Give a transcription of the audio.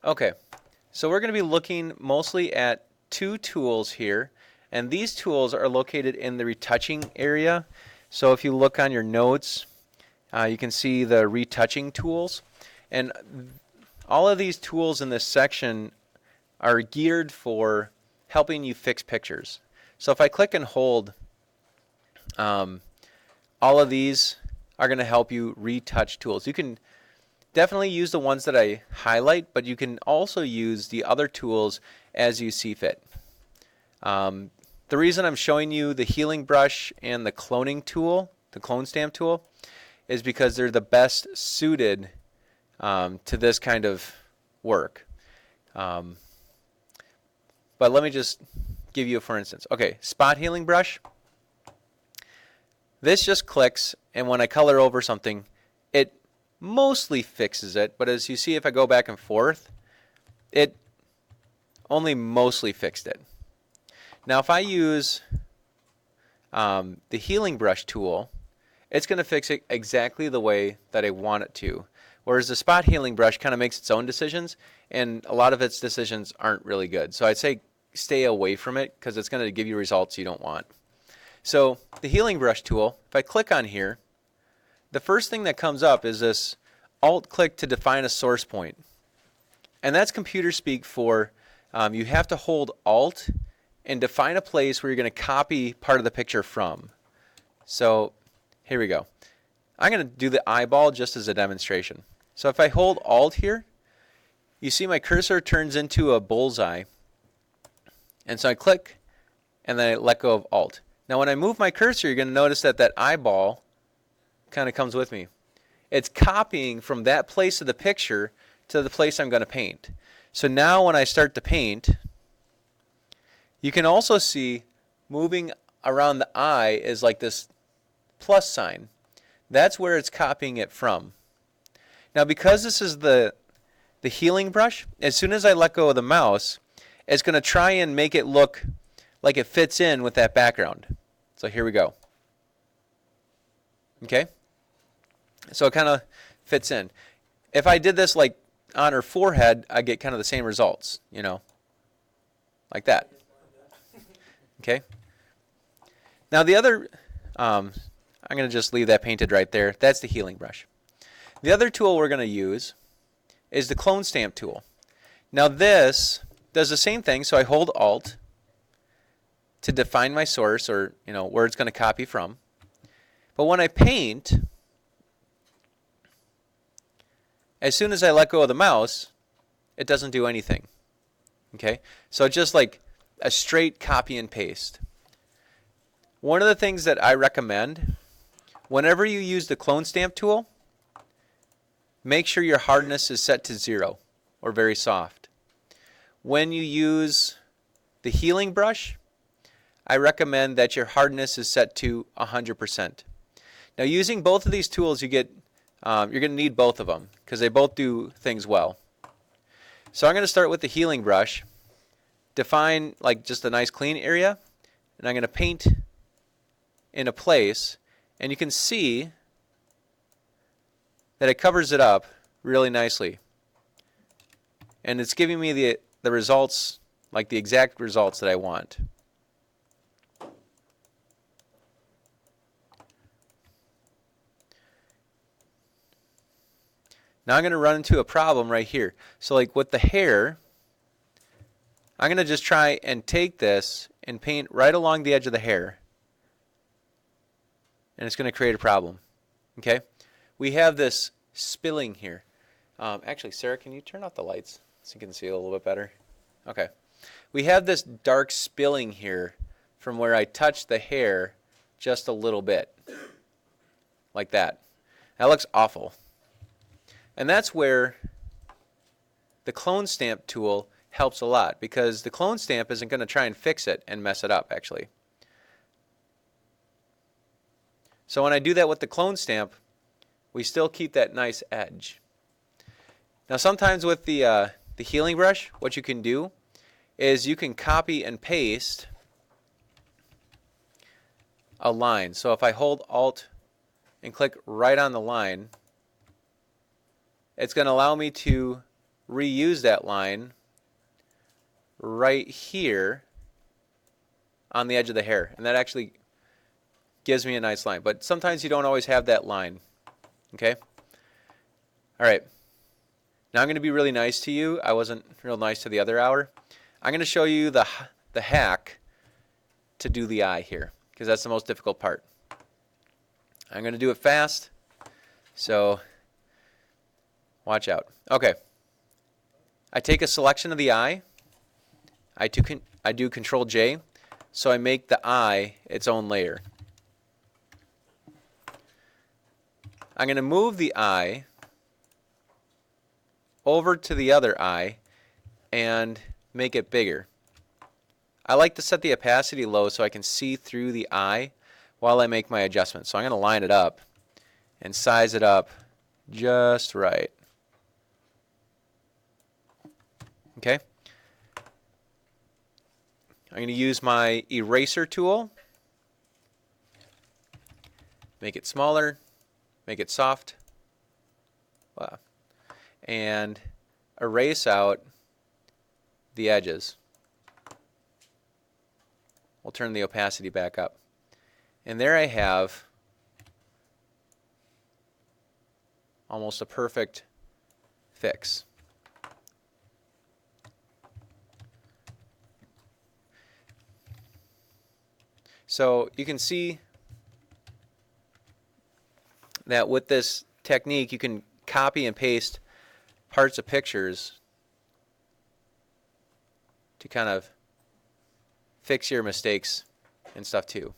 Okay, so we're going to be looking mostly at two tools here, and these tools are located in the retouching area. So if you look on your notes, you can see the retouching tools, and all of these tools in this section are geared for helping you fix pictures. So if I click and hold, all of these are going to help you retouch tools. You can definitely use the ones that I highlight, but you can also use the other tools as you see fit. The reason I'm showing you the healing brush and the cloning tool, the clone stamp tool, is because they're the best suited to this kind of work. But let me just give you a for instance. Okay, spot healing brush. This just clicks, and when I color over something, it mostly fixes it, but as you see, if I go back and forth, it only mostly fixed it. Now if I use the healing brush tool, it's going to fix it exactly the way that I want it to. Whereas the spot healing brush kind of makes its own decisions, and a lot of its decisions aren't really good. So I'd say stay away from it because it's going to give you results you don't want. So the healing brush tool, if I click on here, the first thing that comes up is this Alt click to define a source point. And that's computer speak for you have to hold Alt and define a place where you're going to copy part of the picture from. So here we go. I'm going to do the eyeball just as a demonstration. So if I hold Alt here, you see my cursor turns into a bullseye. And so I click and then I let go of Alt. Now when I move my cursor, you're going to notice that that eyeball kind of comes with me. It's copying from that place of the picture to the place I'm going to paint. So now when I start to paint, you can also see moving around the eye is like this plus sign. That's where it's copying it from. Now because this is the healing brush, as soon as I let go of the mouse, it's going to try and make it look like it fits in with that background. So here we go. Okay? So it kind of fits in. If I did this like on her forehead, I get kind of the same results, you know, like that. Okay? Now the other, I'm going to just leave that painted right there. That's the healing brush. The other tool we're going to use is the clone stamp tool. Now this does the same thing, so I hold Alt to define my source, or you know where it's going to copy from. But when I paint, as soon as I let go of the mouse, it doesn't do anything. Okay? So it's just like a straight copy and paste. One of the things that I recommend, whenever you use the clone stamp tool, make sure your hardness is set to 0 or very soft. When you use the healing brush, I recommend that your hardness is set to 100%. Now using both of these tools, you're going to need both of them because they both do things well. So I'm going to start with the healing brush, define like just a nice clean area, and I'm going to paint in a place, and you can see that it covers it up really nicely. And it's giving me the results, like the exact results that I want. Now I'm going to run into a problem right here. So like with the hair, I'm going to just try and take this and paint right along the edge of the hair. And it's going to create a problem. Okay? We have this spilling here. Actually, Sarah, can you turn off the lights so you can see it a little bit better? Okay. We have this dark spilling here from where I touched the hair just a little bit. Like that. That looks awful. And that's where the clone stamp tool helps a lot, because the clone stamp isn't going to try and fix it and mess it up, actually. So when I do that with the clone stamp, we still keep that nice edge. Now sometimes with the healing brush, what you can do is you can copy and paste a line. So if I hold Alt and click right on the line, it's going to allow me to reuse that line right here on the edge of the hair, and that actually gives me a nice line. But sometimes you don't always have that line. Okay? Alright. Now I'm going to be really nice to you. I wasn't real nice to the other hour. I'm going to show you the hack to do the eye here, because that's the most difficult part. I'm going to do it fast, so watch out. Okay. I take a selection of the eye. I do Control J, so I make the eye its own layer. I'm going to move the eye over to the other eye and make it bigger. I like to set the opacity low so I can see through the eye while I make my adjustments. So I'm going to line it up and size it up just right. Okay? I'm going to use my eraser tool. Make it smaller. Make it soft. Wow. And erase out the edges. We'll turn the opacity back up. And there I have almost a perfect fix. So you can see that with this technique you can copy and paste parts of pictures to kind of fix your mistakes and stuff too.